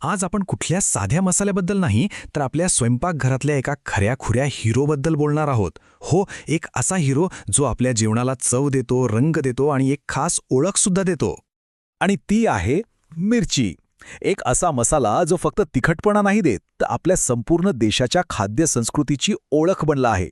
आज आपण कुठल्या साध्या मसाल्याबद्दल नाही तर आपल्या स्वयंपाकघरातल्या एका खऱ्या-खुऱ्या हिरोबद्दल बोलणार आहोत. हो, एक असा हिरो जो आपल्या जेवणाला चव देतो, रंग देतो आणि एक खास ओळखसुद्धा देतो. आणि ती आहे मिरची. एक असा मसाला जो फक्त तिखटपणा नाही देत, तर आपल्या संपूर्ण देशाच्या खाद्य संस्कृतीची ओळख बनला आहे.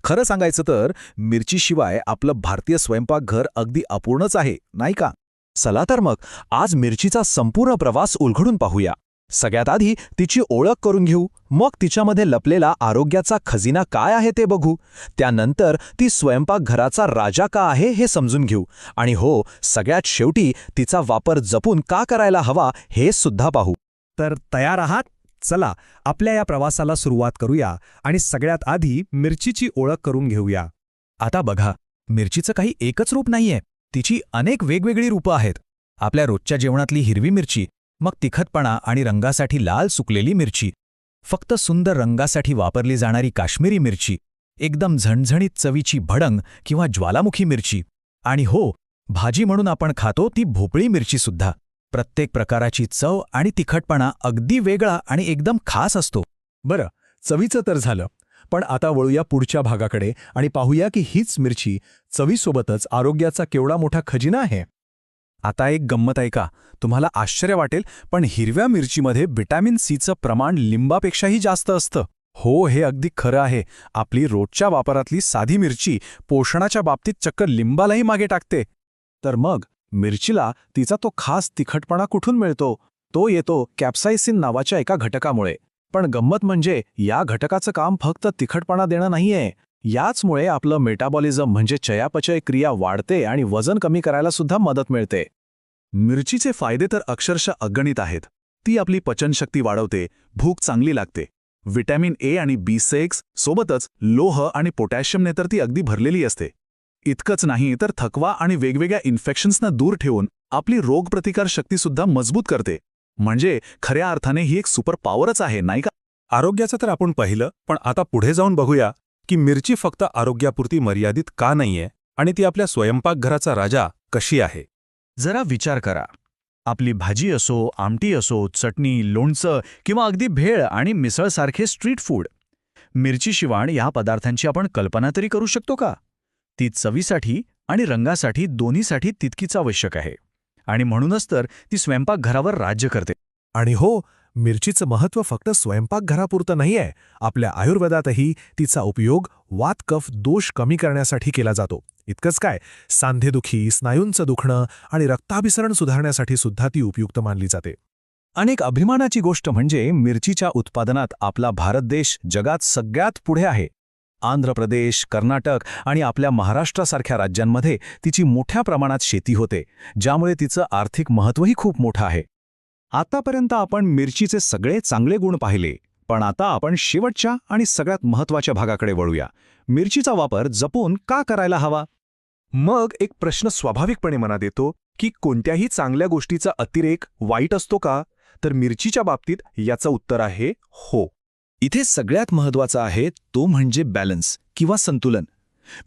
खरं सांगायचं तर मिरचीशिवाय आपलं भारतीय स्वयंपाकघर अगदी अपूर्णच आहे, नाही का? चला तर मग आज मिरचीचा संपूर्ण प्रवास उलगडून पाहूया. सगळ्यात आधी तिची ओळख करून घेऊ, मग तिच्यामध्ये लपलेला आरोग्याचा खजिना काय आहे ते बघू. त्यानंतर ती स्वयंपाकघराचा राजा का आहे हे समजून घेऊ. आणि हो, सगळ्यात शेवटी तिचा वापर जपून का करायला हवा हे सुद्धा पाहू. तर तयार आहात? चला आपल्या या प्रवासाला सुरुवात करूया आणि सगळ्यात आधी मिरचीची ओळख करून घेऊया. आता बघा, मिरचीचं काही एकच रूप नाहीये. तिची अनेक वेगवेगळी रूपं आहेत. आपल्या रोजच्या जेवणातली हिरवी मिरची, मग तिखटपणा आणि रंगासाठी लाल सुकलेली मिरची, फक्त सुंदर रंगासाठी वापरली जाणारी काश्मीरी मिरची, एकदम झणझणीत चवीची भडंग किंवा ज्वालामुखी मिरची, आणि हो, भाजी म्हणून आपण खातो ती भोपळी मिरचीसुद्धा. प्रत्येक प्रकाराची चव आणि तिखटपणा अगदी वेगळा आणि एकदम खास असतो. बरं, चवीचं तर झालं, पण आता वळूया पुढच्या भागाकडे आणि पाहूया की हीच मिरची चवीसोबतच आरोग्याचा केवढा मोठा खजिना आहे. आता एक गंमत ऐका, तुम्हाला आश्चर्य वाटेल, पण हिरव्या मिरचीमध्ये व्हिटॅमिन सीचं प्रमाण लिंबापेक्षाही जास्त असतं. हो, हे अगदी खरं आहे. आपली रोजच्या वापरातली साधी मिरची पोषणाच्या बाबतीत चक्क लिंबालाही मागे टाकते. तर मग मिरचीला तिचा तो खास तिखटपणा कुठून मिळतो? तो येतो कॅप्साइसिन नावाच्या एका घटकामुळे. पण गंमत म्हणजे या घटकाचं काम फक्त तिखटपणा देणं नाहीये. याचमुळे आपलं मेटाबॉलिझम म्हणजे चयापचय क्रिया वाढते आणि वजन कमी करायला सुद्धा मदत मिळते. मिरचीचे फायदे तर अक्षरशः अगणित आहेत. ती आपली पचनशक्ती वाढवते, भूक चांगली लागते. व्हिटॅमिन ए आणि B6 सोबतच लोह आणि पोटॅशियमने तर ती अगदी भरलेली असते. इतकंच नाही तर थकवा आणि वेगवेगळ्या इन्फेक्शन्सना दूर ठेवून आपली रोगप्रतिकार शक्तीसुद्धा मजबूत करते. म्हणजे खऱ्या अर्थाने ही एक सुपर पॉवरच आहे, नाही का? आरोग्याचं तर आपण पाहिलं, पण आता पुढे जाऊन बघूया की मिरची फक्त आरोग्यापुरती मर्यादित का नाहीये आणि ती आपल्या स्वयंपाकघराचा राजा कशी आहे. जरा विचार करा. आपली भाजी असो, आमटी असो, चटणी, लोणचं किंवा अगदी भेळ आणि मिसळसारखे स्ट्रीट फूड, मिरचीशिवाय या पदार्थांची आपण कल्पना तरी करू शकतो का? ती चवीसाठी आणि रंगासाठी दोन्हीसाठी तितकीच आवश्यक आहे. आणि म्हणूनच तर ती स्वयंपाकघरावर राज्य करते. आणि हो, मिरचीचं महत्त्व फक्त स्वयंपाकघरापुरतं नाही आहे. आपल्या आयुर्वेदातही तिचा उपयोग वात कफ दोष कमी करण्यासाठी केला जातो. इतकंच काय, सांधेदुखी, स्नायूंचं दुखणं आणि रक्ताभिसरण सुधारण्यासाठी सुद्धा ती उपयुक्त मानली जाते. अनेक अभिमानाची गोष्ट म्हणजे मिरचीच्या उत्पादनात आपला भारत देश जगात सगळ्यात पुढे आहे. आंध्र प्रदेश, कर्नाटक आणि आपल्या महाराष्ट्रासारख्या राज्यांमध्ये तिची मोठ्या प्रमाणात शेती होते, ज्यामुळे तिचं आर्थिक महत्त्वही खूप मोठं आहे. आतापर्यंत आपण मिरचीचे सगळे चांगले गुण पाहिले, पण आता आपण शेवटच्या आणि सगळ्यात महत्त्वाच्या भागाकडे वळूया. मिरचीचा वापर जपून का करायला हवा? मग एक प्रश्न स्वाभाविकपणे मनात येतो की कोणत्याही चांगल्या गोष्टीचा अतिरेक वाईट असतो का? तर मिरचीच्या बाबतीत याचं उत्तर आहे हो. इथे सगळ्यात महत्त्वाचं आहे तो म्हणजे बॅलन्स किंवा संतुलन.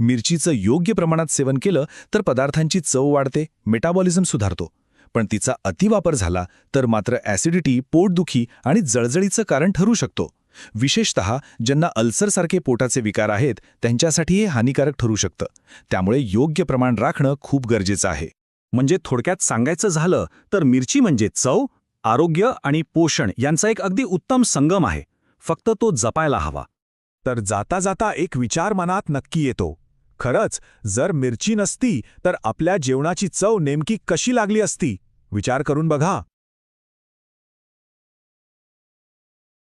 मिरचीचं योग्य प्रमाणात सेवन केलं तर पदार्थांची चव वाढते, मेटाबॉलिझम सुधारतो. पण तिचा अतिवापर झाला तर मात्र ॲसिडिटी, पोटदुखी आणि जळजळीचं कारण ठरू शकतो. विशेषतः ज्यांना अल्सरसारखे पोटाचे विकार आहेत त्यांच्यासाठी हे हानिकारक ठरू शकतं. त्यामुळे योग्य प्रमाण राखणं खूप गरजेचं आहे. म्हणजे थोडक्यात सांगायचं झालं तर मिरची म्हणजे चव, आरोग्य आणि पोषण यांचा एक अगदी उत्तम संगम आहे. फक्त तो जपायला हवा. तर जाता जाता एक विचार मनात नक्की येतो. खरंच, जर मिरची नसती तर आपल्या जेवणाची चव नेमकी कशी लागली असती? विचार करून बघा.